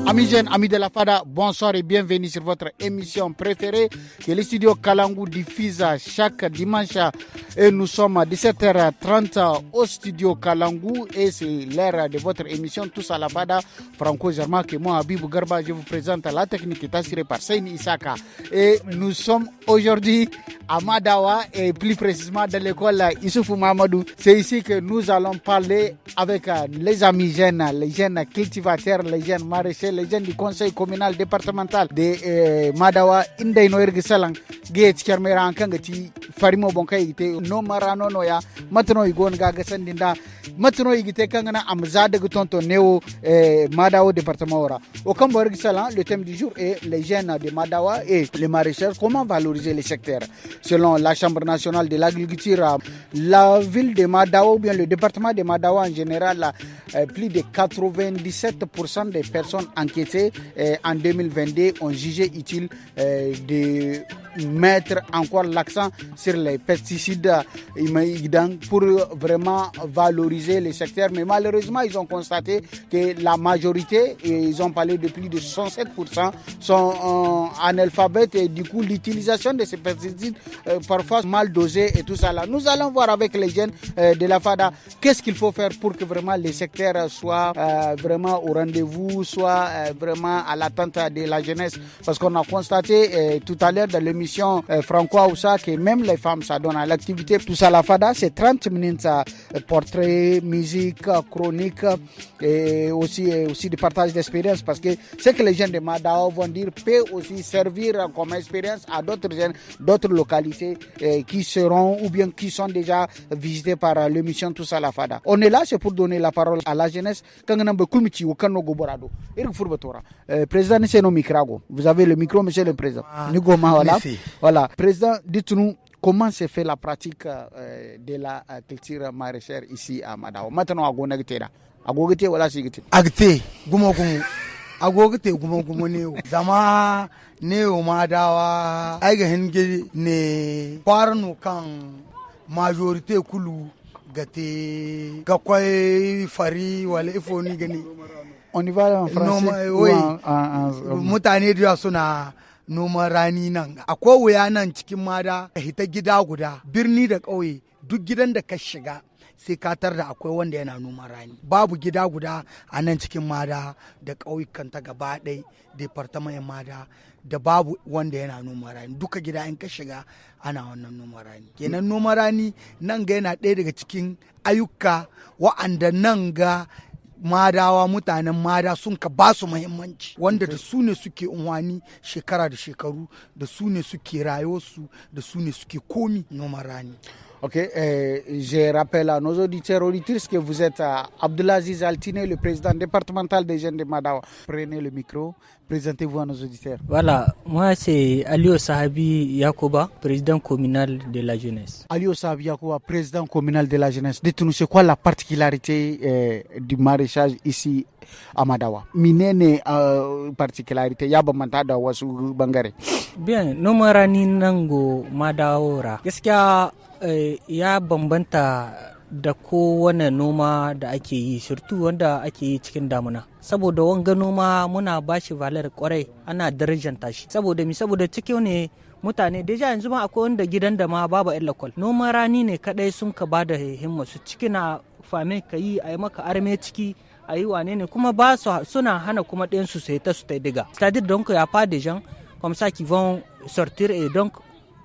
Amis jeunes, amis de la FADA, bonsoir et bienvenue sur votre émission préférée que le studio Kalangu diffuse chaque dimanche. Et nous sommes à 17h30 au studio Kalangu et c'est l'heure de votre émission Tous à la FADA franco-germain que moi, Habibou Garba, je vous présente. La technique est assurée par Seyni Isaka. Et nous sommes aujourd'hui à Madawa et plus précisément dans l'école Issoufou Mamadou. C'est ici que nous allons parler avec les amis jeunes, les jeunes cultivateurs, les jeunes maraîchers, les jeunes du conseil communal départemental de Madawa. Indai no irgi salang gate kermera ankangati farimo bonkay ite no marano no ya matno igon gaga sandinda matno igite kangana amzade gutonto neo Madawa département ora. Au Cambo irgi salang, le thème du jour est les jeunes de Madawa et les maraîchers, comment valoriser les secteurs. Selon la Chambre nationale de l'agriculture, la ville de Madawa ou bien le département de Madawa en général, plus de 97% des personnes enquêtées en 2022 ont jugé utile de mettre encore l'accent sur les pesticides pour vraiment valoriser les secteurs. Mais malheureusement, ils ont constaté que la majorité, et ils ont parlé de plus de 67%, sont analphabètes et du coup l'utilisation de ces pesticides parfois mal dosés et tout ça là. Nous allons voir avec les jeunes de la FADA qu'est-ce qu'il faut faire pour que vraiment les secteurs soient vraiment au rendez-vous, soient vraiment à l'attente de la jeunesse. Parce qu'on a constaté tout à l'heure dans l'émission Franco Aoussa que même les femmes ça donne à l'activité. Tout ça la FADA c'est 30 minutes portrait, musique, chronique et aussi du partage d'expérience parce que ce que les jeunes de Madawa vont dire peut aussi servir comme expérience à d'autres jeunes, d'autres localités qui seront ou bien qui sont déjà visitées par l'émission Tout ça la FADA. On est là, c'est pour donner la parole à la jeunesse. Président Niseno Mikrago, vous avez le micro, monsieur le président. Voilà, président, dites-nous comment se fait la pratique de la culture maraîchère ici à Madawa. Maintenant, à Gonagtera. À Gogete, voilà, c'est Agte, Gumogumu. Agogete gumo neo zama neo Madawa aiga henge ne kwarno kan majorité kulu gate gakwai fari wala ifoni gani. On y va en français en mutane da suna noman rani nan akwai wuya nan cikin Mada hita gida guda birni da ƙauye duk gidan da ka shiga sai ka tar da akwai wanda yana noman rani babu gida guda a nan cikin Mada da ƙauyukan ta gaba ɗaya departament Mada da babu wanda yana noman rani duka gida in ka shiga ana wannan noman rani kenan noman rani nan ga yana ɗaya daga cikin ayyuka wa'anda nan ga Madawa mutanen Mada sun ka ba su muhimmanci wanda da su ne suke unwani shekara da shekaru da su ne suke rayuwarsu da su ne suke komi noman rani. Ok, je rappelle à nos auditeurs auditrices que vous êtes Abdelaziz Altine, le président départemental des jeunes de Madawa. Prenez le micro, présentez-vous à nos auditeurs. Voilà, moi c'est Alio Sahabi Yakoba, président communal de la jeunesse. Alio Sahabi Yakoba, président communal de la jeunesse. Dites-nous, c'est quoi la particularité du maraîchage ici à Madawa? Minene particularité yaba mantada wasu bangare. Bien, nomarani nango Madawara. Gaskiya ya bambanta da kowane noma da ake yi, surtu wanda ake yi cikin damuna. Saboda wanga noma muna bashi valar kwarai, ana darajanta shi. Saboda cikin ne mutane deja yanzu ma akwai wanda gidan da ma babu illakol. Noman rani ne kadai sun ka bada himma su ciki na fame ka yi a yi maka arme ciki a yi wane ne kuma ba su suna hana kuma ɗayan su sai ta diga. C'est-à-dire donc il y a pas de gens comme ça qui vont sortir et donc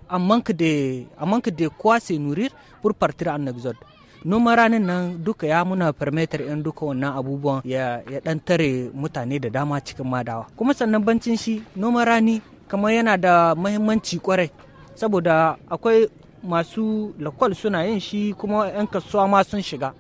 en manque de quoi se nourrir pour partir en exode. Noman ranin nan duka ya muna permettre in duka wannan abubuwan ya dan tare mutane da dama cikin Madawa. Kuma sannan bancin shi noman rani kamar yana da muhimmanci kwarai saboda akwai masu lakwal suna yin shi kuma 'yan kasuwa ma sun shiga.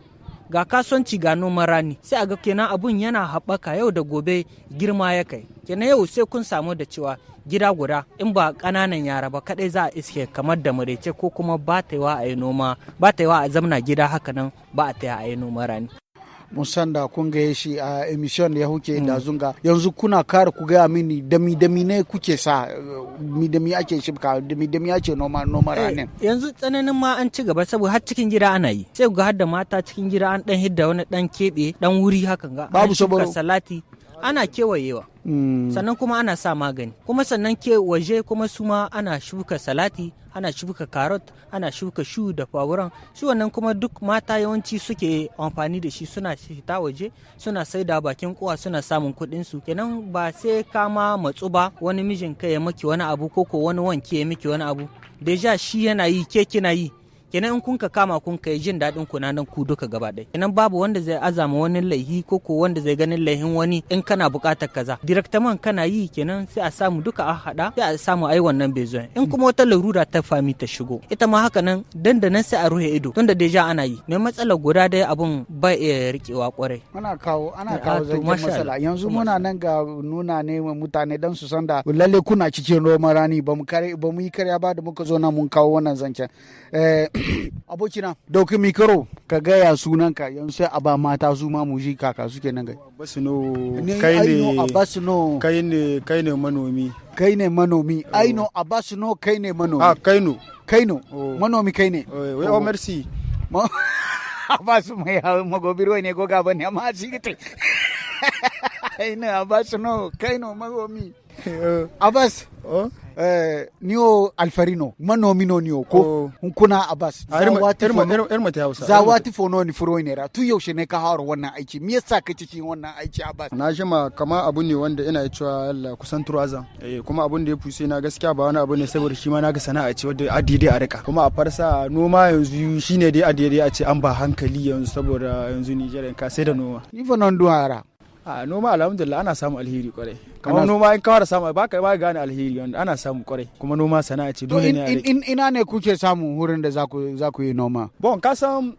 Ga kasuwanci ga noman rani sai a ga kenan abun yana haɓaka yau da gobe girma ya kai. Kenan yau sai kun samu da cewa gida guda in ba ƙananan yara ba kadai za a iske kamar da murece ko kuma ba ta yiwa a yi noma ba ta yiwa a zamna gida haka nan ba a ta a yi noma rani. mun san da kun ga shi a emission da ya huke da zunga yanzu kuna kare ku ga mini dami ne kuke sa dami ake shibka dami ake noma ranin yanzu tsananin ma an ci gaba saboda har cikin gida ana yi sai ga har da mata cikin gida an dan hidda wani dan kebe dan wuri hakan ga babu saboda salati ana kewayewa sannan kuma ana sa magani kuma sannan ke waje kuma su ma ana shuka salati ana shuka carrot ana shuka shu da fawuran shi wannan kuma duk mata yawanci suke amfani da shi suna fita waje suna saida bakin kowa suna samun kuɗin su kenan ba sai kama matsu ba wani mijin kai ya miki wani abu ko wani wanke ya miki wani abu deja shi yana yi ke kina yi kenan in kun ka kama kun kai jin daɗin ku nan ku duka gaba ɗaya kenan babu wanda zai azama wani laihi ko wanda zai ganin laihin wani in kana buƙatar kaza directement kana yi kenan sai a samu duka a haɗa sai a samu ai wannan bezoin in kuma wata larura ta fami ta shigo ita ma haka nan dandanan sai a ruhe ido tunda deja ana yi mai matsalar guda dai abun ba iya rikewa kwarai ana kawo zancen matsala yanzu muna nan ga nuna ne mutane dan su san da lalle kuna cikin roman rani ba mu yi karya ba da muka zo nan mun kawo wannan zancen abokina dauki mikro ka gaya sunanka yanzu sai a ba mata su ma mu ji kaka suke nan gai Abasino kai ne manomi aino Abasino kai ne manomi kaino manomi kai ne oh merci Abasu mai magobiro ne goga bane amma shi gite aino Abasino kaino manomi Abbas niyo alfarino manomino niyo ko kuna Abbas zawati fono ni furo ne ra tu yaushe ne ka haro wannan aiki me yasa ka cikin wannan aiki Abbas na jima kama abu ne wanda ina cewa Allah kusan turazan kuma abun da ya fuse na gaskiya ba wani abu ne saboda shi ma naga sana'a ce wanda adide a rika kuma a farsa noma yanzu shine dai adide a ce an ba hankali yanzu saboda yanzu Nigeria ka sai da noma ni fa non duara a noma alhamdulillah ana samu alheri kwarai kamar noma in kawar samu ba gane alheri wanda ana samu kwarai kuma noma sana'a ce dole ne ina ne kuke samu wurin da za ku yi noma bon ka san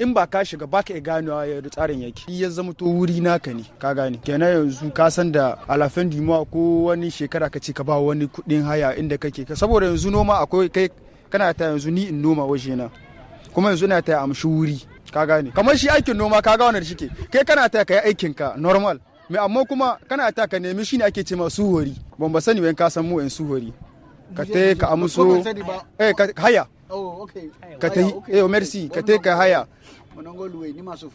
in ba ka shiga baka iya ganewa yadda tsarin yake ya zama to wuri naka ne ka gane kenan yanzu ka san da alafin dimo ko wani shekara ka ce ka ba wani kudin haya inda kake saboda yanzu noma akwai kai kana ta yanzu ni in noma waje na kuma yanzu ina ta amshi wuri ka gane kamar shi aikin noma ka ga wannan shike kai kana ta kai aikin ka normal me amma kuma kana ta ka nemi shine ake ce ma suhori ban ba sani wen ka san mu en suhori ka te ka amso ka haya ka te merci ka te ka haya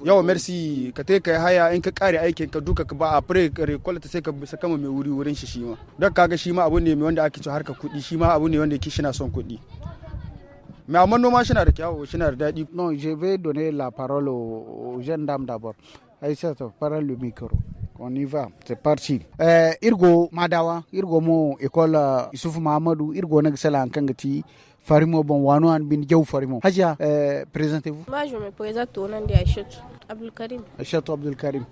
yawa merci ka te ka haya in ka kare aikin ka duka ba a pre recolta sai ka saka mai wurin shi ma don kaga shi ma abu ne mai wanda ake ce harka kuɗi shi ma abu ne wanda yake shi na son kuɗi. Mais à mon nom, je n'ai pas. Non, je vais donner la parole aux jeunes dames d'abord. Aïssa, parle le micro. On y va, c'est parti. Irgo Madawa, Irgo Mo, école Issouf Mahamadou, Irgo Nagsala Ankangati, Farimo Bonwano, and Bin Diaw Farimo. Haja, présentez-vous. Moi, je me présente au nom de Aïchatou Abdul Karim. Aïchatou Abdul Karim.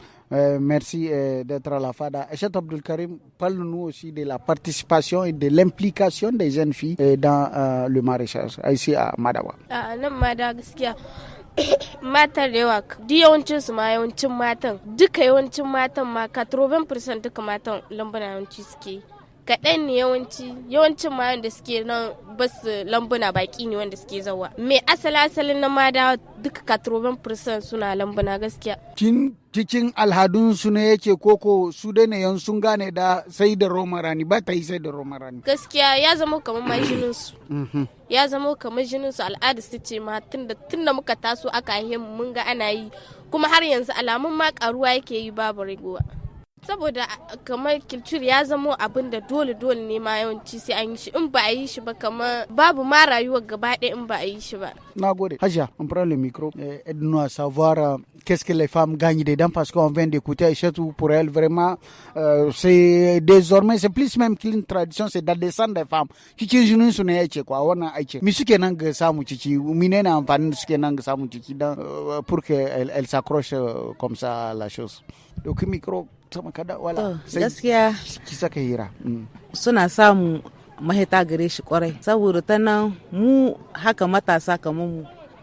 Merci d'être à la FADA. Aïchatou Abdul Karim, parle-nous aussi de la participation et de l'implication des jeunes filles dans le maraîchage, ici à Madawa. Nan Madawa gaskiya matan da yawa duk yawancin su ma yawancin matan duka yawancin matan ma 80% duka matan lambuna yawanci suke kaɗan ne yawancin ma da suke nan basu lambuna baki ne wanda suke zawa me asalin na Madawa duka 80% suna lambuna gaskiya cikin alhadun su ne yake koko su dai ne yan sun gane da sai da romarani ba ta yi sai da romarani gaskiya ya zama kamar majinin su ya zama kamar jinin su al'ada su ce ma tunda muka taso aka yi mun ga ana yi kuma har yanzu alamun ma karuwa yake yi babu raguwa saboda kamar culture ya zama abin da dole ne ma yawanci sai an yi shi in ba a yi shi ba kamar babu ma rayuwar gaba ɗaya in ba a yi shi ba. Nagode. Haja, on prend le micro. Aide-nous à savoir qu'est-ce que les femmes gagnent dedans parce qu'on vient d'écouter Aïchatou pour elle vraiment c'est désormais c'est plus même qu'une tradition c'est dans le sang des femmes. Cikin jinin su ne yake kwa wannan aiki. Mi suke nan ga samu ciki menene amfanin suke nan ga samu ciki dan pour que elle s'accroche comme ça à la chose. Donc micro sama kada wala gaskiya ki saka hira suna samu mahita gare shi kwarai saboda ta nan mu haka matasa kamar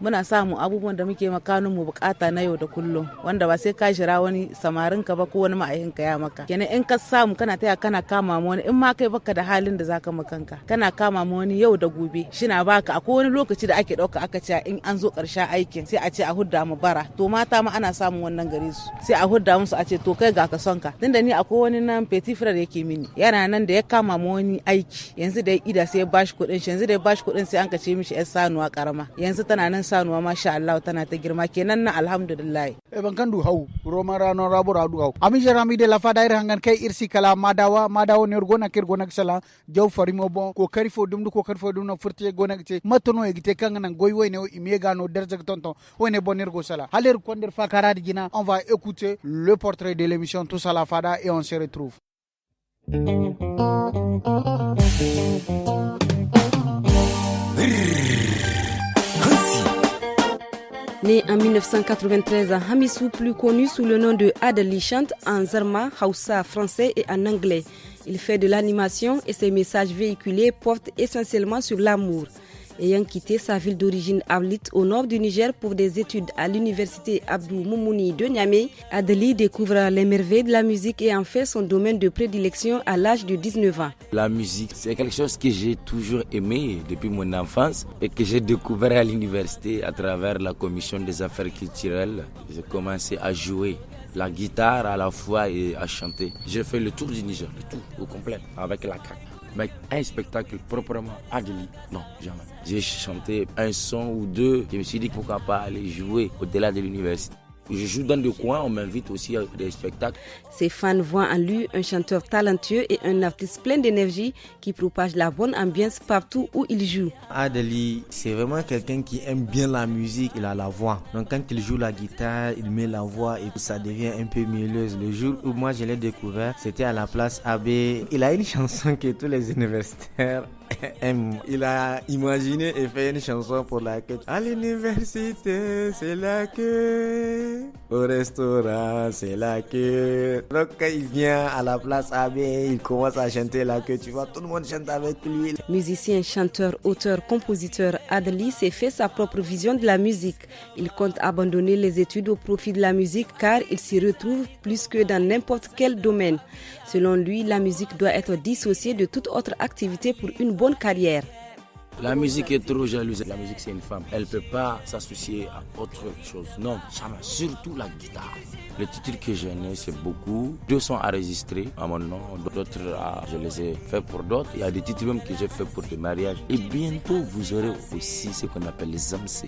mu muna samu abubuwan da muke makanun mu bukata na yau da kullum wanda ba sai ka shira wani samarin ka ba ko wani ma'aikin ka ya maka kenan in ka samu kana taya kana kama ma wani in ma kai baka da halin da zaka makanka kana kama ma wani yau da gobe shina baka akwai wani lokaci da ake dauka aka ce in an zo karshen aikin sai a ce a hudda mu bara to mata ma ana samun wannan gare su sai a hudda musu a ce to kai ga ka son ka tunda ni akwai wani nan petit frère yake mini yana nan da ya kama ma wani aiki yanzu da ya ida sai ya bashi kuɗin shi yanzu da ya bashi kuɗin sai an ka ce mishi yar sanuwa karama yanzu tana nan sanuwa masha Allah tana ta girma kenan na alhamdulillah e ban kandu haw roma rano rabu radu haw ami jarami de la fada ir hangan kay irsi kala madawa ne gona kir gona sala jaw farimo bon ko kari fo dum na furti gona te matono e gite kangana goy woyne o imega no derjak tonton woyne bonir go sala haler konder fa karadi gina on va écouter le portrait de l'émission Tous à la Fada et on se retrouve. Né en 1993 à Hamissou, plus connu sous le nom de Adeli, chante en zarma, hausa, français et en anglais. Il fait de l'animation et ses messages véhiculés portent essentiellement sur l'amour. Ayant quitté sa ville d'origine Arlit au nord du Niger pour des études à l'université Abdou Moumouni de Niamey, Adeli découvre les merveilles de la musique et en fait son domaine de prédilection à l'âge de 19 ans. La musique, c'est quelque chose que j'ai toujours aimé depuis mon enfance et que j'ai découvert à l'université à travers la commission des affaires culturelles. J'ai commencé à jouer la guitare à la fois et à chanter. J'ai fait le tour du Niger, le tout au complet, avec la CAC. Mais un spectacle proprement Adeli, non, jamais. J'ai chanté un son ou deux. Je me suis dit pourquoi pas aller jouer au-delà de l'université. Je joue dans des coins, on m'invite aussi à des spectacles. Ses fans voient en lui un chanteur talentueux et un artiste plein d'énergie qui propage la bonne ambiance partout où il joue. Adeli, c'est vraiment quelqu'un qui aime bien la musique, il a la voix. Donc quand il joue la guitare, il met la voix et ça devient un peu mielleuse. Le jour où moi je l'ai découvert, c'était à la place AB. Il a une chanson que tous les universitaires aiment. Il a imaginé et fait une chanson pour laquelle à l'université, c'est la queue. Au restaurant, c'est la queue. Donc quand il vient à la place AB, il commence à chanter la queue. Tu vois, tout le monde chante avec lui. Musicien, chanteur, auteur, compositeur, Adeli s'est fait sa propre vision de la musique. Il compte abandonner les études au profit de la musique car il s'y retrouve plus que dans n'importe quel domaine. Selon lui, la musique doit être dissociée de toute autre activité pour une bonne carrière. La musique est trop jalouse. La musique, c'est une femme. Elle ne peut pas s'associer à autre chose. Non, jamais. Surtout la guitare. Les titres que j'ai nés, c'est beaucoup. 2 sont enregistrés à mon nom. D'autres, je les ai faits pour d'autres. Il y a des titres même que j'ai faits pour des mariages. Et bientôt, vous aurez aussi ce qu'on appelle les amsés.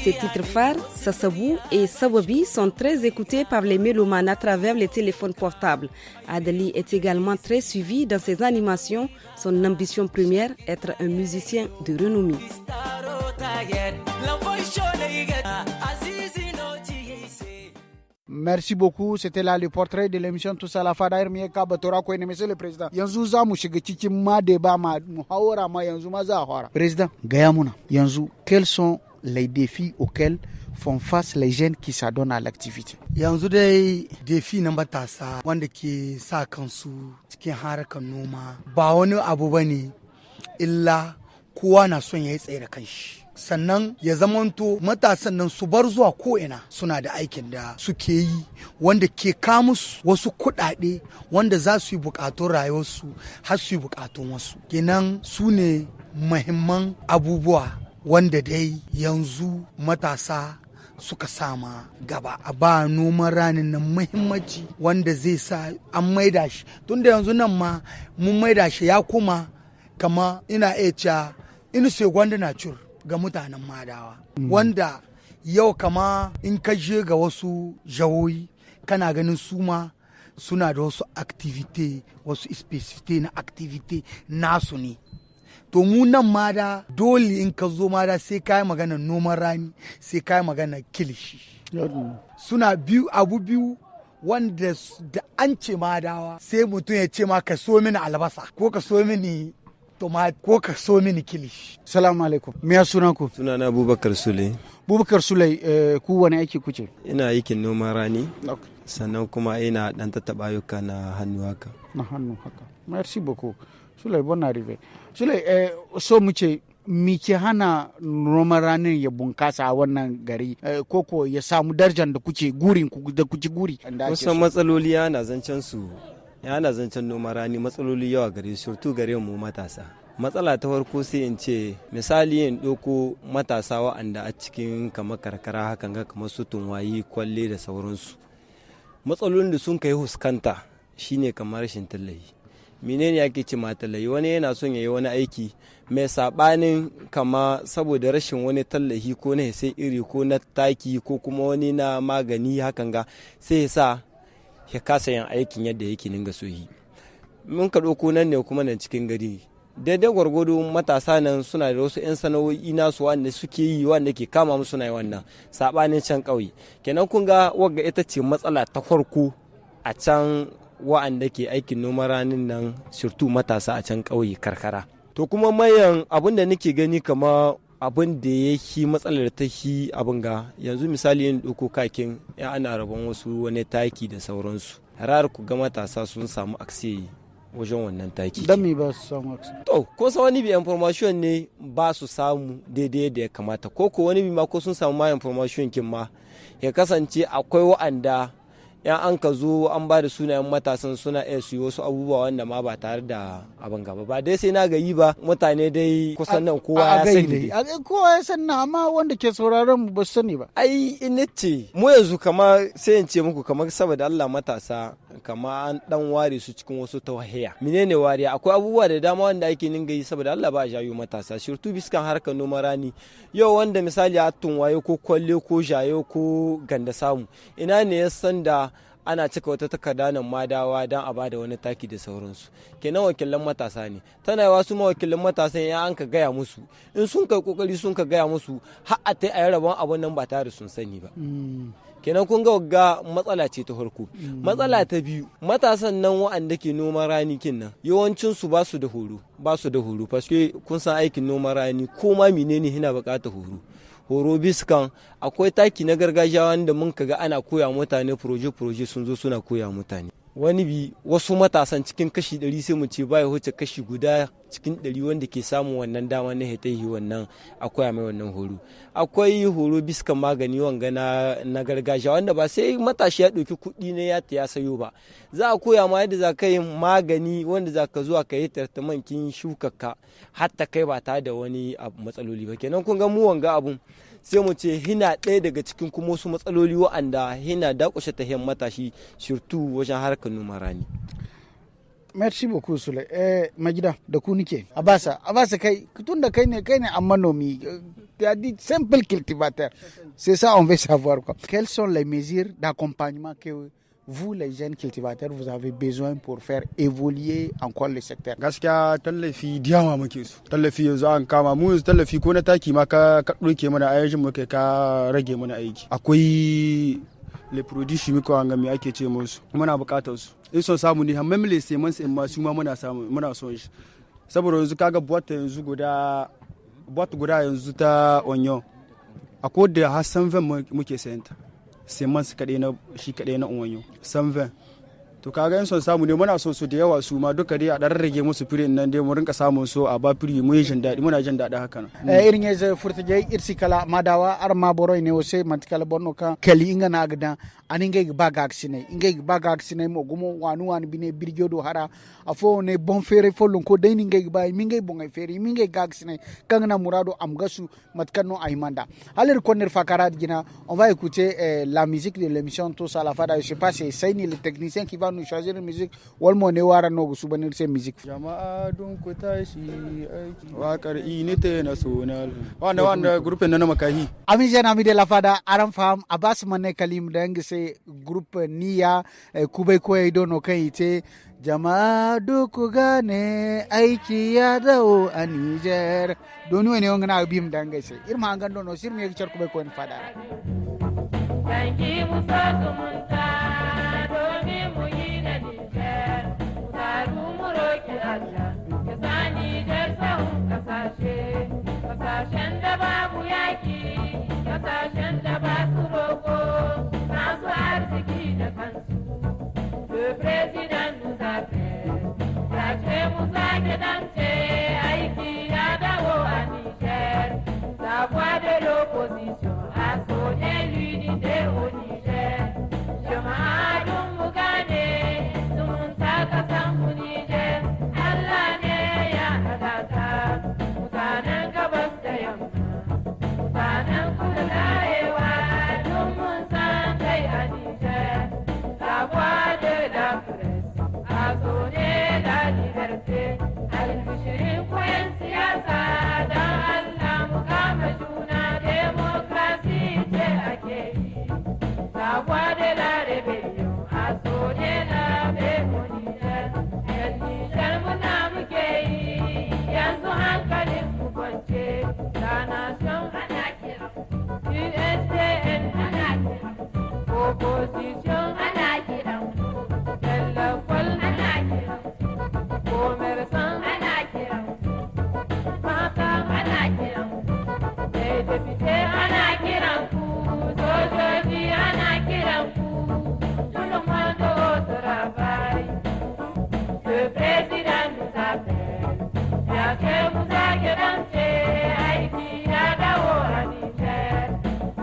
Ses titres phares, Sassabou et Sawabi, sont très écoutés par les mélomanes à travers les téléphones portables. Adeli est également très suivi dans ses animations. Son ambition première, être un musicien de renommée. Merci beaucoup. C'était là le portrait de l'émission Tous à la Fada. Monsieur le Président. Yanzu za mu shiga cikin ma débat ma muhawara ma yanzu ma za fara. Président, gaya muna. Yanzu, quels sont les défis auxquels font face les jeunes qui s'adonnent à l'activité? Yanzu dai défi na matasa wanda ke sa kansu cikin harkar noma ba wani abu bane illa kowa na son ya yi tsaye da kanshi. Sannan ya zamanto matasan nan su bar zuwa ko'ina suna da aikin da suke yi wanda ke kamus wasu kuɗaɗe wanda za su yi bukatun rayuwarsu har su yi bukatun wasu. Kenan su ne muhimman abubuwa wanda dai yanzu matasa suka sama gaba a ba noman ranin nan muhimmanci wanda zai sa an maida shi tunda yanzu nan ma mun maida shi ya kuma kama ina iya cewa inu sai gwanda na cur ga mutanen madawa wanda yau kama in ka je ga wasu jawoyi kana ganin su ma suna da wasu activity wasu specificity na activity nasu ne to mu nan mada dole in ka zo mada sai kai magana noman rani sai kai magana kilishi suna biyu abu biyu wanda da an ce madawa sai mutum ya ce ma ka so mini albasa ko ka so mini tomat ko ka so mini kilishi. Salamu alaikum. Me ya sunan ku? Sunana Abubakar Sule. Abubakar Sule, ku wani aiki kuke? Ina aikin noman rani. Okay. Sannan kuma ina dan tattaba ayyuka na hannu haka. Na hannu haka. Merci beaucoup. Sule bon arrivé. Sule so mu ce mi ke hana noman ranin ya bunkasa a wannan gari koko ya samu darajar da kuke gurin da kuke guri. Wasu matsaloli yana zancen noman rani matsaloli yawa gare surtu gare mu matasa. Matsala ta farko sai in ce misali in ɗauko matasa wa'anda a cikin kamar karkara hakan ga kamar su tunwayi kwalle da sauransu. Matsalolin da sun kai huskanta shine kamar rashin tallafi. Menene ake ce ma tallafi? Wani yana son ya yi wani aiki mai sabanin kama saboda rashin wani tallafi ko na sai iri ko na taki ko kuma wani na magani hakan ga sai ya sa ya kasa yin aikin yadda yake ninga so yi. Mun ka ɗauko nan ne kuma nan cikin gari daidai gwargwado matasa nan suna da wasu 'yan sana'o'i nasu wanda suke yi wanda ke kama musu na yi wannan sabanin can ƙauye. Kenan kun ga wagga ita ce matsala ta farko a can wa'anda ke aikin noman ranin nan surtu matasa a can ƙauye karkara. To kuma mayan abin da nake gani kama abin da ya shi matsalar ta shi abin ga yanzu misali yin ɗauko kakin ya ana rabon wasu wani taki da sauransu. Harar ku ga matasa sun samu akse wajen wannan taki. Dan me ba su samu akse? To ko sa wani bi information ne ba su samu daidai da ya kamata ko wani bi ma ko sun samu ma information kin ma ya kasance akwai wa'anda yan an ka zo an ba da sunayen matasan suna iya su yi wasu abubuwa wanda ma ba tare da abin gaba ba dai sai na gayi ba mutane dai kusan nan kowa ya sani kowa ya sani amma wanda ke sauraron mu ba su sani ba. Ai ina ce mu yanzu kama sai in ce muku kamar saboda Allah matasa kama an dan ware su cikin wasu tawahiya. Menene wariya? Akwai abubuwa da dama wanda ake ninga yi saboda Allah ba a jayo matasa shirtu biskan harkar noman rani yau wanda misali a tunwaye ko kwalle ko jayo ko ganda samu ina ne ya san da ana cika wata takarda nan madawa don a bada wani taki da sauransu kenan wakilan matasa ne tana yawa su wakilan matasa ya an ka gaya musu in sun kai kokari sun ka gaya musu har a ta yi rabon abun nan ba tare sun sani ba kenan kun ga matsala ce ta farko matsala ta biyu matasan nan wa'anda ke noman rani kin nan yawancin su ba su da horo paske kun san aikin noman rani ko ma menene yana bukatar horo biskan akwai taki na gargajiya wanda mun kaga ana koya mutane proje sun zo suna koya mutane wani bi wasu matasan cikin kashi 100 sai mu ce ba ya huce kashi guda cikin 100 wanda ke samun wannan dama na hitahi wannan a koya mai wannan horo akwai horo biskan magani wanga na gargajiya wanda ba sai matashi ya ɗauki kuɗi ne ya sayo ba za a koya ma yadda za ka yi magani wanda za ka zuwa ka yi tartaman kin shukaka hatta kai ba tare da wani matsaloli ba kenan kun ga mu wanga abun sai mu ce hina ɗaya daga cikin kuma wasu matsaloli wa'anda hina dakushe tahiyyar matashi surtu wajen harkar noman rani. Merci beaucoup Sule. Magida da ku nike. Abasa kai tun da kai ne an manomi. Tu as dit simple cultivateur. C'est ça on veut savoir quoi. Quelles sont les mesures d'accompagnement que vous les jeunes cultivateurs vous avez besoin pour faire évoluer encore le secteur? Gaskiya tallafi diyawa muke su. Tallafi yanzu an kama mu yanzu tallafi ko na taki ma ka ɗauke mana ayyukan mu kai ka rage mana aiki. Akwai le produits chimiques wanga me ake ce musu muna bukatar su. In son samu ne amma mele sai man sai ma su ma muna son shi. Saboda yanzu kaga boîte guda yanzu ta onyo. Akwai da har 120 muke sayanta. Sai man shi kaɗai na unwanyo 120 to kaga yin son samu ne muna son su da yawa su ma duka dai a ɗan rage musu firi nan dai mu rinka samun su a ba firi mu yi jin daɗi muna jin daɗi haka nan. Irin ya zai furta jai irsi kala madawa ar ma boroi ne wose mantikala bonno kan kali inga na agdan ani ngai ba ga aksine mo gumo wanu bine birjodo hara afo ne bon fere folon ko dai ngai ba mi ngai bon fere mi ngai ga aksine kan na murado am gasu matkano aimanda alir konner fakara gina on va écouter la musique de l'émission Tous à la Fada. Je sais pas si c'est le technicien qui va nous choisir une musique walmo ne wara no souvenir cette musique. Jama'a don ku tashi aiki wakar inite national wanda groupe na makahi. Amis de la Fada aram fam Abbas Mané Kalim dang se groupe Nia Kube Kwe dono kaite jama'a duku gane aiki ya dawo a Niger doni wani wangana bim dang se irma angan dono sirmi ya char Kube Kwe Fada. Sanki musa zumunta domin mu yi da Nijar, mu taru mu roƙi Allah, ya sa Nijar sahun kasashen da babu yaƙi, kasashen da ba su roƙo, masu arziki da kansu. Le président nous appelle, ya ce mu sake da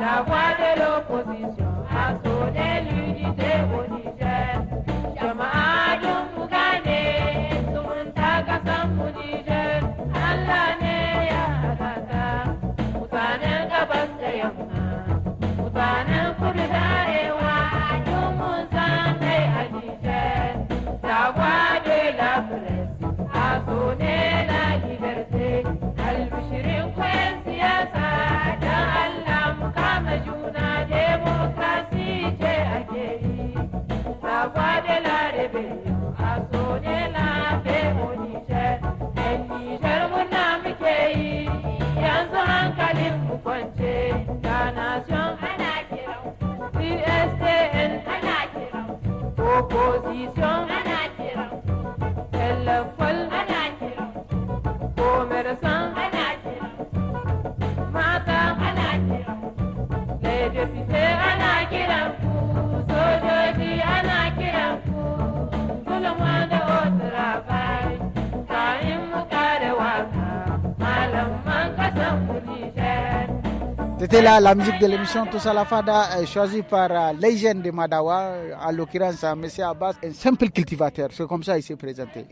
la voix de l'opposition a sonné l'unité au Niger. Jama'a don mu gane zumunta kasan mu Niger. Allah ne ya haɗa mutanen gabas da yamma, mutanen kudu da arewa, don mun san dai a Niger. La voix de la presse a sonné la liberté. Albishirin kwayan siyasa don Allah mu kama juna, demokrasi ce ake yi. La voix de la rébellion a sonné la paix au Niger. En Niger muna muke yi, yanzu hankalin mu kwance. La nation ana kiran, CSTN ana kiran, opposition ana kiran, telefon ana kiran, commerçant ana kiran, mata ana kiran, les députés ana kiran ku, sojoji ana kiran ku, tout le monde au travail. Kain mu kare waka, malaman kasan mu Niger. C'était là la musique de l'émission Tous à la Fada, choisie par les jeunes de Madawa, en l'occurrence M. Abbas, un simple cultivateur. C'est comme ça il s'est présenté.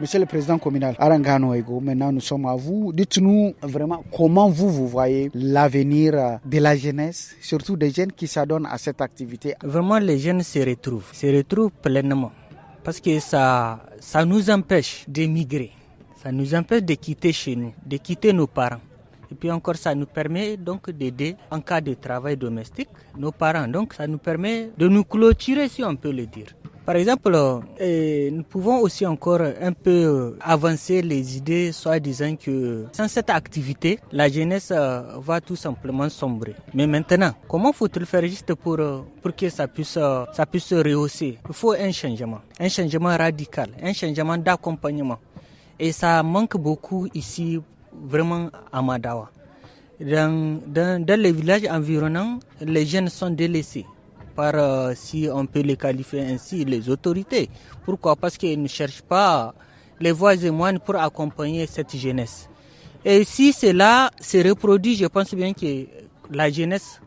Monsieur le président communal, Arangano Ego, maintenant nous sommes à vous. Dites-nous vraiment comment vous voyez l'avenir de la jeunesse, surtout des jeunes qui s'adonnent à cette activité. Vraiment, les jeunes se retrouvent pleinement. Parce que ça nous empêche d'émigrer. Ça nous empêche de quitter chez nous, de quitter nos parents. Et puis encore, ça nous permet donc d'aider en cas de travail domestique nos parents. Donc ça nous permet de nous clôturer, si on peut le dire. Par exemple, nous pouvons aussi encore un peu avancer les idées, soit disant que sans cette activité, la jeunesse va tout simplement sombrer. Mais maintenant, comment faut-il faire juste pour que ça puisse se rehausser? Il faut un changement radical, un changement d'accompagnement. Et ça manque beaucoup ici, vraiment à Madawa. Dans les villages environnants, les jeunes sont délaissés par, si on peut les qualifier ainsi, les autorités. Pourquoi? Parce qu'ils ne cherchent pas les voies et moyens pour accompagner cette jeunesse. Et si cela se reproduit, je pense bien que la jeunesse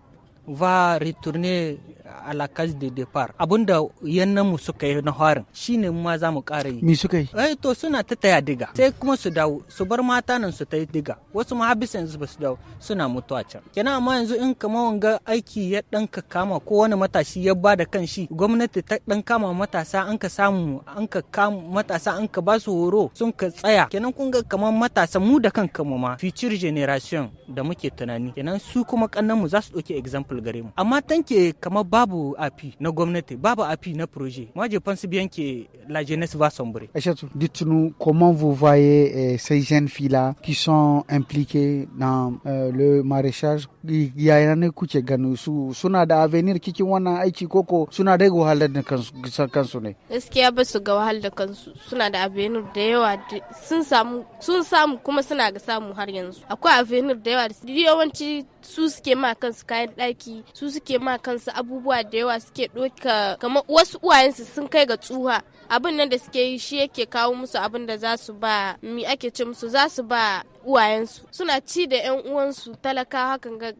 va retourner à la case de départ. Abunda yannan mu suka yi na harin shine mu ma za mu ƙara yi. Me suka yi? To suna ta taya diga. Sai kuma su dawo su bar mata nan su ta yi diga. Wasu ma habisa yanzu ba su dawo suna mutuwa can. Kenan amma yanzu in kamar wanga aiki ya dan ka kama ko wani matashi ya ba da kanshi, gwamnati ta dan kama matasa an ka kama matasa an ka ba su horo sun ka tsaya. Kenan kun ga kamar matasa mu da kanka mu ma future generation da muke tunani. Kenan su kuma kannan mu za su dauki example gare mu. Amma tanke kamar babu appui na gwamnati, babu appui na projet. Moi je pense bien que la jeunesse va sombrer. Aïchatou, dites-nous comment vous voyez ces jeunes filles-là qui sont impliquées dans le maraîchage. Il y a un coup de gano suna da avenir cikin wannan aiki koko suna da wahalar da kansu ne. Gaskiya ba su ga wahalar da kansu, suna da avenir da yawa, sun samu kuma suna ga samu har yanzu. Akwai avenir da yawa, yawanci su suke ma kansu kayan daki, su suke ma kansu abubuwa da yawa, suke doka kamar wasu uwayensu sun kai ga tsuha. Abin nan da suke yi shi yake kawo musu abin da za su ba, mi ake ce musu, za su ba uwayensu. Suna ci da yan uwansu talakawa hakan ga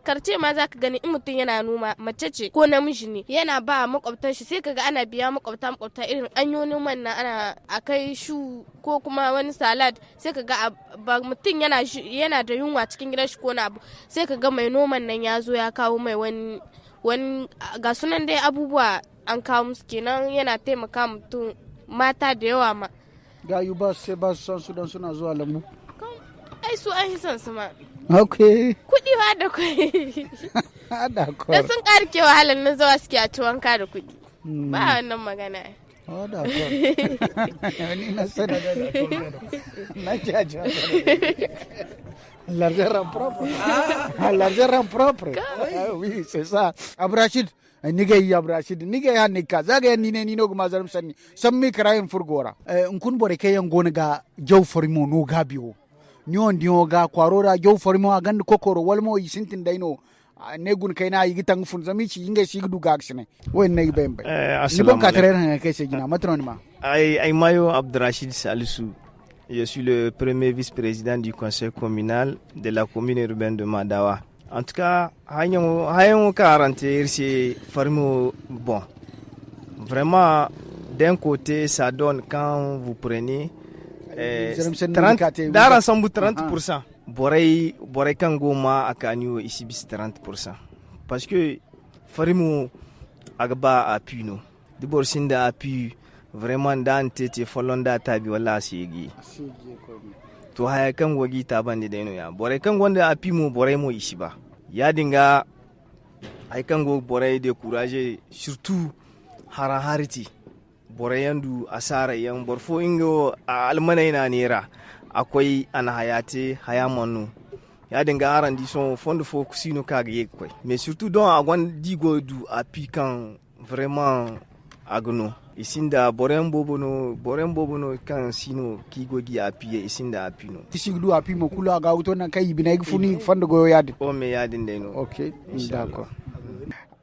karce ma za ka gani in mutum yana noma, mace ce ko namiji ne, yana ba makwabtan shi, sai kaga ana biya makwabta irin anyonin man na ana akai shu ko kuma wani salad, sai kaga ba mutum yana da yunwa cikin gidan shi ko na abu, sai kaga mai noman nan ya zo ya kawo mai wani ga sunan dai abubuwa an kawo musu, kenan yana taimaka mutum mata da yawa ma. Gayu ba su son su don suna zuwa lambu. Ai su an yi son su ma. Okay. Kuɗi ba da kuɗi. D'accord. Da sun ƙarke wahalar na zuwa suke a ci wanka da kuɗi. Ba wannan magana. Oh, d'accord. Ni na sani na jaja. L'argent rend propre. L'argent rend propre. Oui, c'est ça. Abrachid. Niga Abrachid, niga ya nika, zaga ya nine guma zarum sanni. Sammi karayin furgora. Nkun bore kayan gona ga jaw forimo no gabiyo. Nyon ga kwarora jaw forimo agand kokoro walmo yisintin daino. Negun kaina yigitan fun zamici inga sigdu gaksine. Wen nay bembe. Ni bon katrer han kai se gina matron ma. Ai mayo Abdurrashid Salisu. Je suis le premier vice-président du conseil communal de la commune urbaine de Madawa. En tout cas, hayon 40 c'est farmo bon. Vraiment, d'un côté, ça donne quand vous prenez 30%. Dans l'ensemble, 30%. Borei Kangoma Akanyo ici bis 30%. Parce que farmo agba appui no. De borsinda appui vraiment dans tete folonda tabi wala sigi. To haya kan wagi tabande deno ya. Borei kan wanda appui mo borei mo ici ba. Ya dinga ay kan go borei décourager surtout hariti. Borei yandu asara yan borfo ingo almanai na nera. Akwai ana hayate hayamanu. Ya dinga arandi son fond fo kusino kage kwai. Mais surtout don agwan digo du appui kan vraiment agno. Isinda borem bobono kan sino kigo gi appui isinda appui no. Isiglu appui mo kula ga auto na kay binay funi fond go yade. O me yade ndeno. OK, d'accord.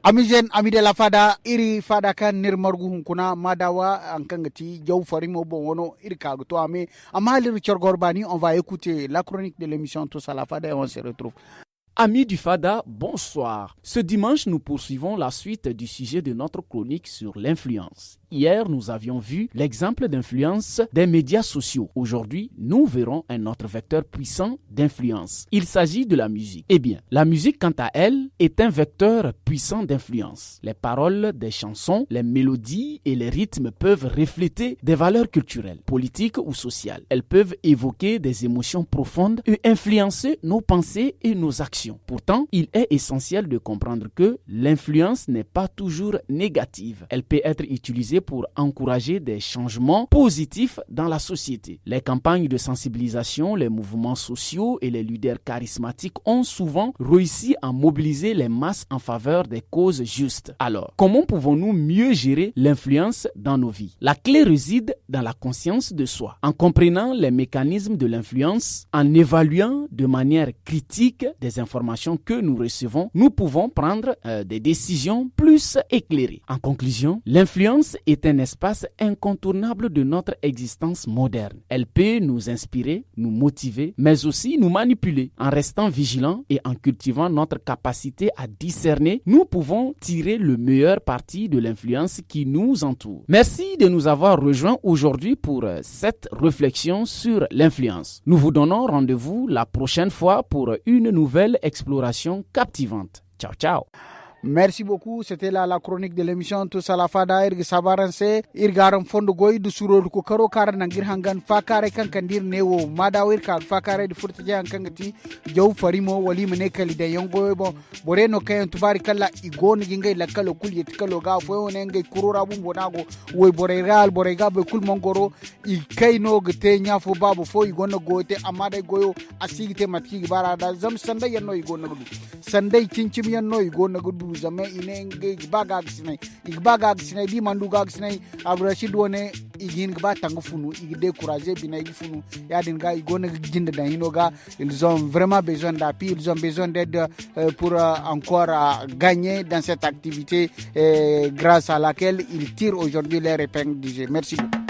Amis jeunes, amis de la fada, iri fada kan nirmargu hunkuna madawa ankangati jaw farimo bonwono iri kagto ame amali Richard Gorbani, on va écouter la chronique de l'émission Tous à la fada et on se retrouve. Amis du Fada, bonsoir. Ce dimanche, nous poursuivons la suite du sujet de notre chronique sur l'influence. Hier, nous avions vu l'exemple d'influence des médias sociaux. Aujourd'hui, nous verrons un autre vecteur puissant d'influence. Il s'agit de la musique. Eh bien, la musique, quant à elle, est un vecteur puissant d'influence. Les paroles des chansons, les mélodies et les rythmes peuvent refléter des valeurs culturelles, politiques ou sociales. Elles peuvent évoquer des émotions profondes et influencer nos pensées et nos actions. Pourtant, il est essentiel de comprendre que l'influence n'est pas toujours négative. Elle peut être utilisée pour encourager des changements positifs dans la société. Les campagnes de sensibilisation, les mouvements sociaux et les leaders charismatiques ont souvent réussi à mobiliser les masses en faveur des causes justes. Alors, comment pouvons-nous mieux gérer l'influence dans nos vies? La clé réside dans la conscience de soi. En comprenant les mécanismes de l'influence, en évaluant de manière critique des informations que nous recevons, nous pouvons prendre des décisions plus éclairées. En conclusion, l'influence est un espace incontournable de notre existence moderne. Elle peut nous inspirer, nous motiver, mais aussi nous manipuler. En restant vigilants et en cultivant notre capacité à discerner, nous pouvons tirer le meilleur parti de l'influence qui nous entoure. Merci de nous avoir rejoints aujourd'hui pour cette réflexion sur l'influence. Nous vous donnons rendez-vous la prochaine fois pour une nouvelle exploration captivante. Ciao, ciao. Merci beaucoup. C'était là la chronique de l'émission Tous à la Fada. Irga sabaranse, irgaram fondo goy du suro ko karo kar nangir hangan fakare kan kandir newo madawir ka fakare di furtaje hankangati jaw farimo wali mene kali de yongo bo boreno kayen tubari kala igon gingay lakalo kul yetkalo ga fo wona ngay kurura bu bonago woy bore real bore ga be kul mongoro I kayno gete nyafo babu fo igon gote amade goyo asigite matki barada zam sanda yanno igon gudu sanda cincim yanno igon gudu zame inenge igbaga gisnay di manduga gisnay abrashid wone igin gba tangufunu igde courager bina igfunu yadin ga igona ginda dan hinoga ils ont vraiment besoin d'appui, ils ont besoin d'aide pour encore gagner dans cette activité grâce à laquelle ils tirent aujourd'hui leur épingle du jeu. Merci beaucoup.